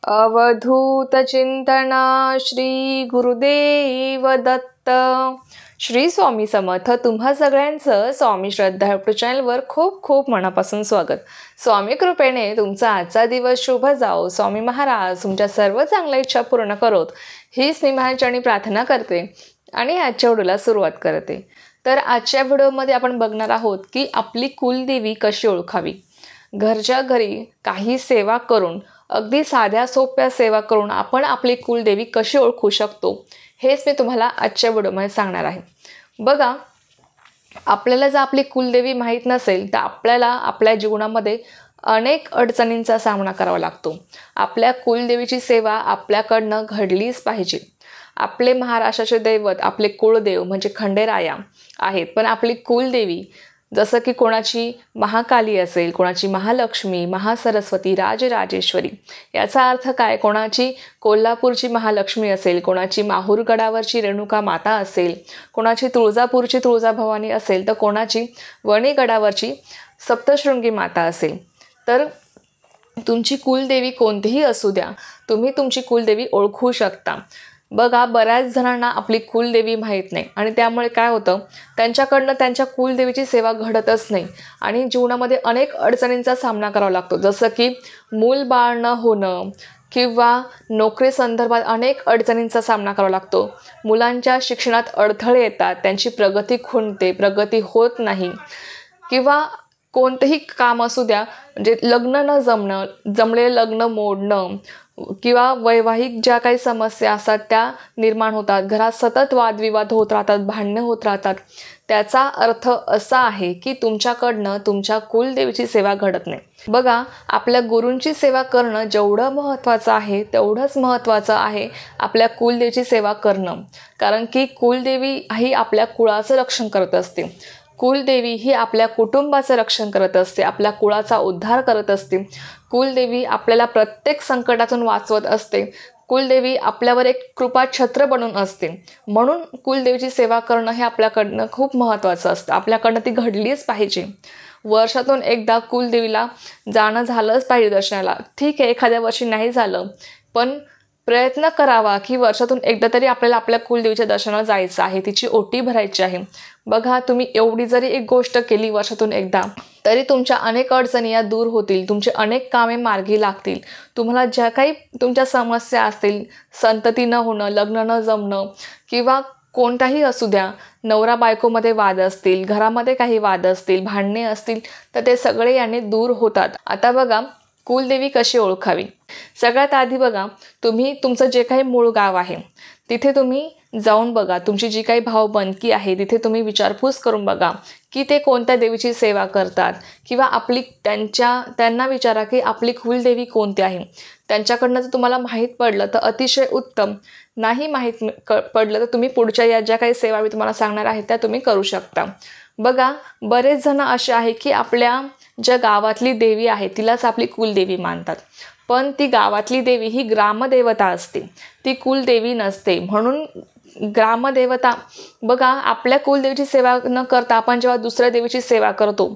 अवधूत चिंतना श्री गुरुदेव दत्त. श्री स्वामी समर्थ. तुम्हा सगळ्यांचं स्वामी श्रद्धा यूट्यूब चॅनलवर खूप खूप मनापासून स्वागत. स्वामी कृपेने तुमचा आजचा दिवस शुभ जाओ. स्वामी महाराज तुमच्या सर्व चांगल्या इच्छा पूर्ण करोत, हीच मी महाचरणी प्रार्थना करते आणि आजच्या व्हिडिओला सुरुवात करते. तर आजच्या व्हिडिओमध्ये आपण बघणार आहोत की आपली कुलदेवी कशी ओळखावी. घरच्या घरी काही सेवा करून, अगदी साध्या सोप्या सेवा करून आपण आपली कुलदेवी कशी ओळखू शकतो, हेच मी तुम्हाला आजच्या व्हिडिओमध्ये सांगणार आहे. बघा, आपल्याला जर आपली कुलदेवी माहीत नसेल तर आपल्याला आपल्या जीवनामध्ये अनेक अडचणींचा सामना करावा लागतो. आपल्या कुलदेवीची सेवा आपल्याकडनं घडलीच पाहिजे. आपले महाराष्ट्राचे दैवत, आपले कुळदेव म्हणजे खंडेराया आहेत, पण आपली कुलदेवी जसं की कोणाची महाकाली असेल, कोणाची महालक्ष्मी, महासरस्वती, राजराजेश्वरी. याचा अर्थ काय? कोणाची कोल्हापूरची महालक्ष्मी असेल, कोणाची माहूरगडावरची रेणुका माता असेल, कोणाची तुळजापूरची तुळजाभवानी असेल, तर कोणाची वणीगडावरची सप्तशृंगी माता असेल. तर तुमची कुलदेवी कोणतीही असू द्या, तुम्ही तुमची कुलदेवी ओळखू शकता. बघा, बऱ्याच जणांना आपली कुलदेवी माहीत नाही आणि त्यामुळे काय होतं, त्यांच्याकडनं त्यांच्या कुलदेवीची सेवा घडतच नाही आणि जीवनामध्ये अनेक अडचणींचा सामना करावा लागतो. जसं की मूल बाळ न होणं किंवा नोकरी संदर्भात अनेक अडचणींचा सामना करावा लागतो. मुलांच्या शिक्षणात अडथळे येतात, त्यांची प्रगती खुंटते, प्रगती होत नाही. किंवा कोणतंही काम असू द्या, म्हणजे लग्न न जमणं, जमलेलं लग्न मोडणं किंवा वैवाहिक ज्या काही समस्या असतात त्या निर्माण होतात. घरात सतत वादविवाद होत राहतात, भांडणं होत राहतात. त्याचा अर्थ असा आहे की तुमच्याकडनं तुमच्या कुलदेवीची सेवा घडत नाही. बघा, आपल्या गुरूंची सेवा करणं जेवढं महत्त्वाचं आहे तेवढंच महत्त्वाचं आहे आपल्या कुलदेवीची सेवा करणं. कारण की कुलदेवी ही आपल्या कुळाचं रक्षण करत असते. कुलदेवी ही आपल्या कुटुंबाचं रक्षण करत असते, आपल्या कुळाचा उद्धार करत असते. कुलदेवी आपल्याला प्रत्येक संकटातून वाचवत असते. कुलदेवी आपल्यावर एक कृपा छत्र बनून असते. म्हणून कुलदेवीची सेवा करणं हे आपल्याकडनं खूप महत्त्वाचं असतं. आपल्याकडनं ती घडलीच पाहिजे. वर्षातून एकदा कुलदेवीला जाणं झालंच पाहिजे दर्शनाला. ठीक आहे, एखाद्या वर्षी नाही झालं, पण प्रयत्न करावा की वर्षातून एकदा तरी आपल्याला आपल्या कुलदेवीच्या दर्शनाला जायचं आहे, तिची ओटी भरायची आहे. बघा, तुम्ही एवढी जरी एक गोष्ट केली वर्षातून एकदा, तरी तुमच्या अनेक अडचणी या दूर होतील, तुमचे अनेक कामे मार्गी लागतील. तुम्हाला ज्या काही तुमच्या समस्या असतील, संतती न होणं, लग्न न जमणं किंवा कोणताही असू द्या, नवरा बायकोमध्ये वाद असतील, घरामध्ये काही वाद असतील, भांडणे असतील, तर ते सगळे याने दूर होतात. आता बघा, कुलदेवी कशी ओळखावी. सगळ्यात आधी बघा, तुम्ही तुमचं जे काही मूळ गाव आहे तिथे तुम्ही जाऊन बघा. तुमची जी काही भावबंदकी आहे तिथे तुम्ही विचारपूस करून बघा की ते कोणत्या देवीची सेवा करतात, किंवा त्यांना विचारा की आपली कुलदेवी कोणती आहे. त्यांच्याकडनं जर तुम्हाला माहीत पडलं तर अतिशय उत्तम. नाही माहीत पडलं तर तुम्ही पुढच्या या ज्या काही सेवा मी तुम्हाला सांगणार आहे त्या तुम्ही करू शकता. बघा, बरेच जण असे आहे की आपल्या ज्या गावातली देवी आहे तिलाच आपली कुलदेवी मानतात, पण ती गावातली देवी ही ग्रामदेवता असते, ती कुलदेवी नसते. म्हणून ग्रामदेवता, बघा, आपल्या कुलदेवीची सेवा न करता आपण जेव्हा दुसऱ्या देवीची सेवा करतो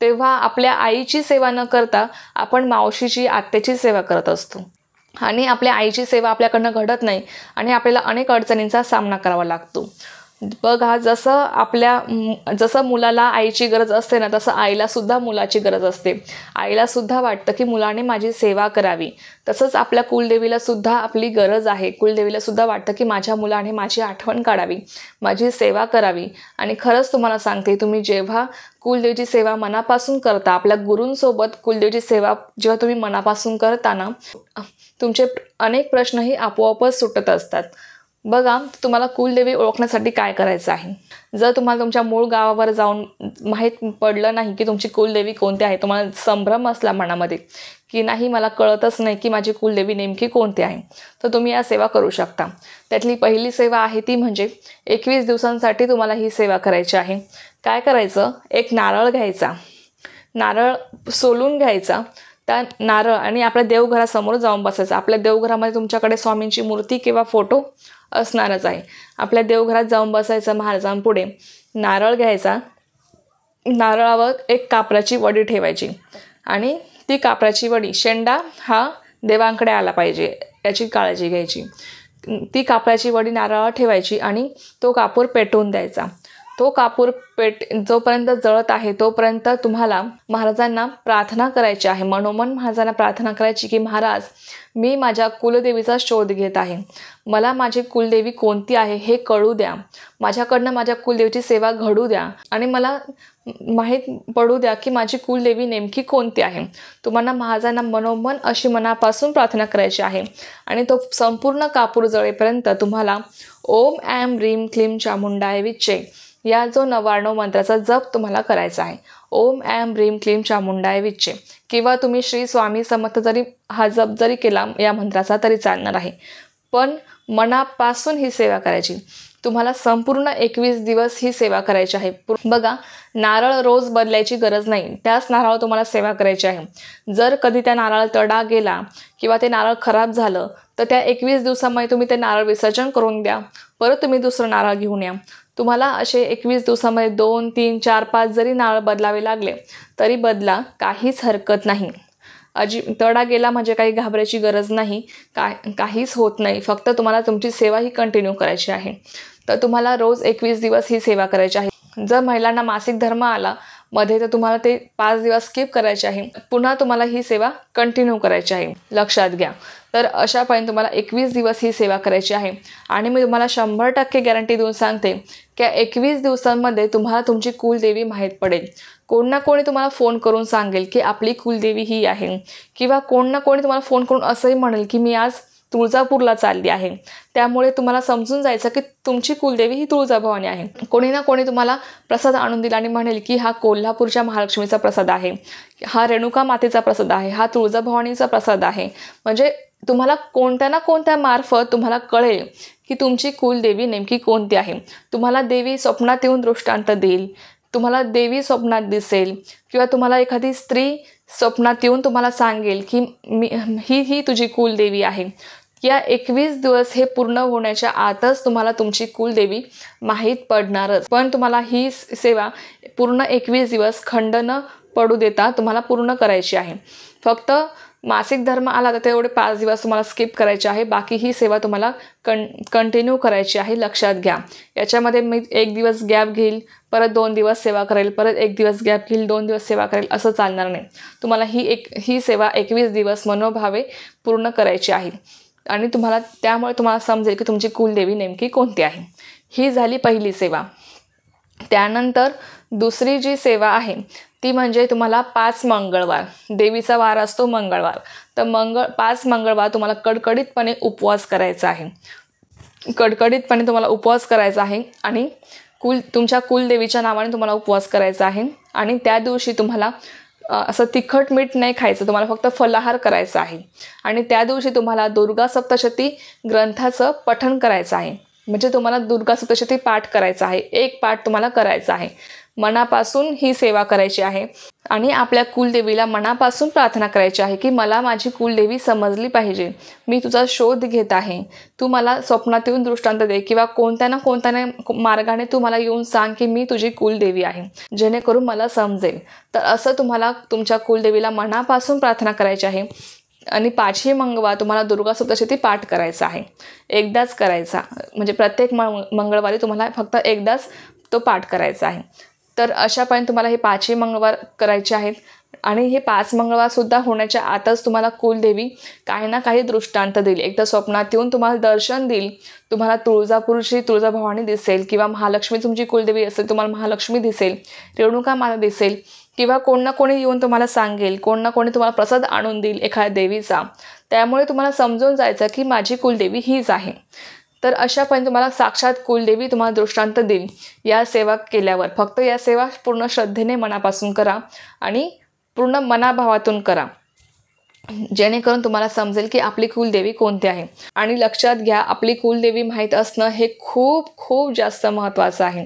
तेव्हा आपल्या आईची सेवा न करता आपण मावशीची, आत्याची सेवा करत असतो आणि आपल्या आईची सेवा आपल्याकडनं घडत नाही आणि आपल्याला अनेक अडचणींचा सामना करावा लागतो. बघा, जसं मुलाला आईची गरज असते ना, तसं आईला सुद्धा मुलाची गरज असते. आईला सुद्धा वाटतं की मुलाने माझी सेवा करावी. तसंच आपल्या कुलदेवीला सुद्धा आपली गरज आहे. कुलदेवीला सुद्धा वाटतं की माझ्या मुलाने माझी आठवण काढावी, माझी सेवा करावी. आणि खरंच तुम्हाला सांगते, तुम्ही जेव्हा कुलदेवीची सेवा मनापासून करता, आपल्या गुरूंसोबत कुलदेवीची सेवा जेव्हा तुम्ही मनापासून करता ना, तुमचे अनेक प्रश्नही आपोआपच सुटत असतात. बघा, तुम्हाला कुलदेवी ओळखण्यासाठी काय करायचं आहे. जर तुम्हाला तुमच्या मूळ गावावर जाऊन माहीत पडलं नाही की तुमची कुलदेवी कोणती आहे, तुम्हाला संभ्रम असला मनामध्ये की नाही मला कळतच नाही की माझी कुलदेवी नेमकी कोणती आहे, तर तुम्ही या सेवा करू शकता. त्यातली पहिली सेवा आहे ती म्हणजे 21 दिवसांसाठी तुम्हाला ही सेवा करायची आहे. काय करायचं, एक नारळ घ्यायचा, नारळ सोलून घ्यायचा. त्या नारळ आणि आपल्या देवघरासमोर जाऊन बसायचं. आपल्या देवघरामध्ये तुमच्याकडे स्वामींची मूर्ती किंवा फोटो असणारच आहे. आपल्या देवघरात जाऊन बसायचं, महाराजांपुढे नारळ घ्यायचा, नारळावर एक कापराची वडी ठेवायची आणि ती कापराची वडी, शेंडा हा देवांकडे आला पाहिजे याची काळजी घ्यायची. ती कापराची वडी नारळावर ठेवायची आणि तो कापूर पेटवून द्यायचा. तो कापूर जोपर्यंत जळत आहे तोपर्यंत तुम्हाला महाराजांना प्रार्थना करायची आहे. मनोमन महाराजांना प्रार्थना करायची की महाराज, मी माझ्या कुलदेवीचा शोध घेत आहे. मला माझी कुलदेवी कोणती आहे हे कळू द्या. माझ्याकडनं माझ्या कुलदेवीची सेवा घडू द्या आणि मला माहीत पडू द्या की माझी कुलदेवी नेमकी कोणती आहे. तुम्हाला महाराजांना मनोमन अशी मनापासून प्रार्थना करायची आहे. आणि तो संपूर्ण कापूर जळेपर्यंत तुम्हाला ओम ऐं ह्रीं क्लीं चामुंडाय विच्चे या जो 99 मंत्राचा जप तुम्हाला करायचा आहे. ओम ऐं ह्रीं क्लीं चामुंडाय विच्चे. किंवा तुम्ही श्री स्वामी समर्थ जरी हा जप जरी केला या मंत्राचा तरी चालणार आहे. पण मनापासून ही सेवा करायची. तुम्हाला संपूर्ण 21 दिवस ही सेवा करायची आहे. बघा, नारळ रोज बदलायची गरज नाही. त्याच नारळावर तुम्हाला सेवा करायची आहे. जर कधी त्या नारळ तडा गेला किंवा ते नारळ खराब झालं तर त्या 21 दिवसामध्ये तुम्ही ते नारळ विसर्जन करून द्या. परत तुम्ही दुसरं नारळ घेऊन या. तुम्हाला असे 21 दिवसामध्ये 2, 3, 4, 5 जरी नारळ बदलावे लागले तरी बदला, काहीच हरकत नाही. तडा गेला म्हणजे काही घाबरायची गरज नाही. काहीच होत नाही. फक्त तुम्हाला तुमची सेवा ही कंटिन्यू करायची आहे. तर तुम्हाला रोज 21 दिवस ही सेवा करायची आहे. जर महिलांना मासिक धर्म आला मध्ये तर तुम्हाला ते 5 दिवस स्किप करायचे आहे. पुन्हा तुम्हाला ही सेवा कंटिन्यू करायची आहे. लक्षात घ्या. तर अशापर्यंत तुम्हाला 21 दिवस ही सेवा करायची आहे. आणि मी तुम्हाला 100% गॅरंटी देऊन सांगते की 21 दिवसांमध्ये तुम्हाला तुमची कुलदेवी माहीत पडेल. कोण ना कोणी तुम्हाला फोन करून सांगेल की आपली कुलदेवी ही आहे. किंवा कोण ना कोणी तुम्हाला फोन करून असंही म्हणेल की मी आज तुळजापूरला चालली आहे. त्यामुळे तुम्हाला समजून जायचं की तुमची कुलदेवी ही तुळजाभवानी आहे. कोणी ना कोणी तुम्हाला प्रसाद आणून दिला आणि म्हणेल की हा कोल्हापूरच्या महालक्ष्मीचा प्रसाद आहे, हा रेणुका मातेचा प्रसाद आहे, हा तुळजाभवानीचा प्रसाद आहे. म्हणजे तुम्हाला कोणत्या ना कोणत्या मार्फत तुम्हाला कळेल की तुमची कुलदेवी नेमकी कोणती आहे. तुम्हाला देवी स्वप्नात येऊन दृष्टांत देईल. तुम्हाला देवी स्वप्नात दिसेल किंवा तुम्हाला एखादी स्त्री स्वप्नात येऊन तुम्हाला सांगेल की ही तुझी कुलदेवी आहे. या 21 दिवस हे पूर्ण होण्याच्या आतच तुम्हाला तुमची कुलदेवी माहीत पडणारच. पण तुम्हाला ही सेवा पूर्ण 21 दिवस खंड न पडू देता तुम्हाला पूर्ण करायची आहे. फक्त मासिक धर्म आला तर तेवढे 5 दिवस तुम्हाला स्किप करायचे आहे. बाकी ही सेवा तुम्हाला कंटिन्यू करायची आहे. लक्षात घ्या. याच्यामध्ये मी 1 दिवस गॅप घेईल, परत 2 दिवस सेवा करेल, परत 1 दिवस गॅप घेईल, 2 दिवस सेवा करेल, असं चालणार नाही. तुम्हाला ही सेवा 21 दिवस मनोभावे पूर्ण करायची आहे. आणि त्यामुळे तुम्हाला समजेल की तुमची कुलदेवी नेमकी कोणती आहे. ही झाली पहिली सेवा. त्यानंतर दुसरी जी सेवा आहे ती म्हणजे तुम्हाला 5 मंगळवार, देवीचा वार असतो मंगळवार, तर 5 मंगळवार तुम्हाला कडकडीतपणे उपवास करायचा आहे. कडकडीतपणे तुम्हाला उपवास करायचा आहे आणि तुमच्या कुलदेवीच्या नावाने तुम्हाला उपवास करायचा आहे. आणि त्या दिवशी तुम्हाला असं तिखट मीठ नाही खायचं. तुम्हाला फक्त फलाहार करायचा आहे. आणि त्या दिवशी तुम्हाला दुर्गा सप्तशती ग्रंथाचं पठण करायचं आहे. म्हणजे तुम्हाला दुर्गा सप्तशती पाठ करायचा आहे. 1 पाठ तुम्हाला करायचा आहे. मनापासून ही सेवा करायची आहे. आणि आपल्या कुलदेवीला मनापासून प्रार्थना करायची आहे की मला माझी कुलदेवी समजली पाहिजे. मी तुझा शोध घेत आहे. तू मला स्वप्नात येऊन दृष्टांत दे किंवा कोणत्या ना कोणत्या मार्गाने तू मला येऊन सांग की मी तुझी कुलदेवी आहे, जेणेकरून मला समजेल. तर असं तुम्हाला तुमच्या कुलदेवीला मनापासून प्रार्थना करायची आहे. आणि 5ही मंगळवार तुम्हाला दुर्गा सप्तशती पाठ करायचा आहे. एकदाच करायचा, म्हणजे प्रत्येक मंगळवारी तुम्हाला फक्त एकदाच तो पाठ करायचा आहे. तर अशापर्यंत तुम्हाला हे 5ही मंगळवार करायचे आहेत. आणि हे 5 मंगळवारसुद्धा होण्याच्या आतच तुम्हाला कुलदेवी काही ना काही दृष्टांत देईल. एकदा स्वप्नात येऊन तुम्हाला दर्शन देईल. तुम्हाला तुळजापूरची तुळजाभवानी दिसेल किंवा महालक्ष्मी तुमची कुलदेवी असेल तुम्हाला महालक्ष्मी दिसेल, रेणुका माता दिसेल किंवा कोण ना कोणी येऊन तुम्हाला सांगेल, कोण ना कोणी तुम्हाला प्रसाद आणून देईल एखाद्या देवीचा. त्यामुळे तुम्हाला समजून जायचं की माझी कुलदेवी हीच आहे. तर अशापर्यंत तुम्हाला साक्षात कुलदेवी तुम्हाला दृष्टांत देईल या सेवा केल्यावर. फक्त या सेवा पूर्ण श्रद्धेने मनापासून करा आणि पूर्ण मनाभावातून करा, जेणेकरून तुम्हाला समजेल की आपली कुलदेवी कोणती आहे. आणि लक्षात घ्या, आपली कुलदेवी माहीत असणं हे खूप खूप जास्त महत्त्वाचं आहे.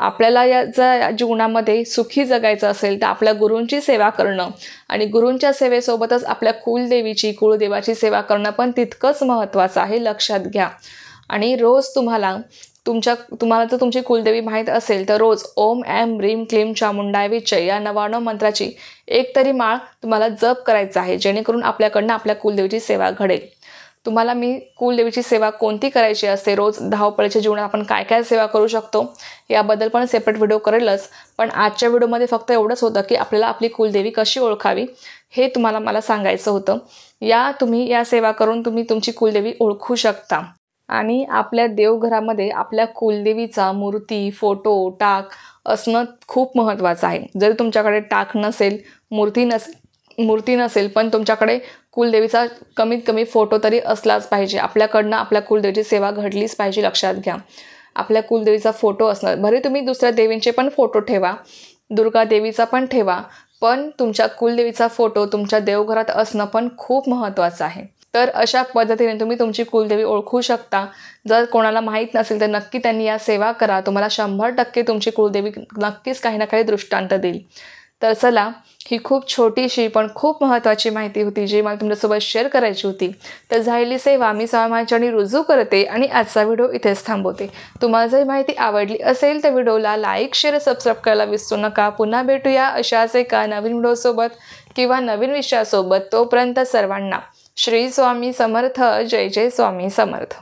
आपल्याला या जीवनामध्ये सुखी जगायचं असेल तर आपल्या गुरूंची सेवा करणं आणि गुरूंच्या सेवेसोबतच आपल्या कुलदेवीची कुळदेवाची सेवा करणं पण तितकंच महत्त्वाचं आहे. लक्षात घ्या. आणि रोज तुम्हाला तुम्हाला जर तुमची कुलदेवी माहीत असेल तर रोज ओम ऐं ह्रीं क्लीं चामुंडाय विच्चे या 99 मंत्राची एक तरी माळ तुम्हाला जप करायचा आहे, जेणेकरून आपल्याकडनं आपल्या कुलदेवीची सेवा घडेल. तुम्हाला मी कुलदेवीची सेवा कोणती करायची असते, रोज धावपळीच्या जीवनात आपण काय काय सेवा करू शकतो याबद्दल पण सेपरेट व्हिडिओ करेलच. पण आजच्या व्हिडिओमध्ये फक्त एवढंच होतं की आपल्याला आपली कुलदेवी कशी ओळखावी हे तुम्हाला मला सांगायचं होतं. तुम्ही या सेवा करून तुम्ही तुमची कुलदेवी ओळखू शकता. आणि आपल्या देवघरामध्ये आपल्या कुलदेवीचा मूर्ती, फोटो, टाक असणं खूप महत्त्वाचं आहे. जरी तुमच्याकडे टाक नसेल, मूर्ती नसेल, पण तुमच्याकडे कुलदेवीचा कमीत कमी फोटो तरी असलाच पाहिजे. आपल्याकडनं आपल्या कुलदेवीची सेवा घडलीच पाहिजे. लक्षात घ्या, आपल्या कुलदेवीचा फोटो असणं, भले तुम्ही दुसऱ्या देवींचे पण फोटो ठेवा, दुर्गा देवीचा पण ठेवा, पण तुमच्या कुलदेवीचा फोटो तुमच्या देवघरात असणं पण खूप महत्त्वाचं आहे. तर अशा पद्धतीने तुम्ही तुमची कुलदेवी ओळखू शकता. जर कोणाला माहीत नसेल तर नक्की त्यांनी या सेवा करा. तुम्हाला 100% तुमची कुलदेवी नक्कीच काही ना काही दृष्टांत देईल. तर चला, ही खूप छोटीशी पण खूप महत्त्वाची माहिती होती जी मला तुमच्यासोबत शेअर करायची होती. तर झालेली सेवा मी स्वामी माझ्याने रुजू करते आणि आजचा व्हिडिओ इथेच थांबवते. तुम्हाला जर माहिती आवडली असेल तर व्हिडिओला लाईक, शेअर, सबस्क्राईब करायला विसरू नका. पुन्हा भेटूया अशाच एका नवीन व्हिडिओसोबत किंवा नवीन विषयासोबत. तोपर्यंत सर्वांना श्री स्वामी समर्थ. जय जय स्वामी समर्थ.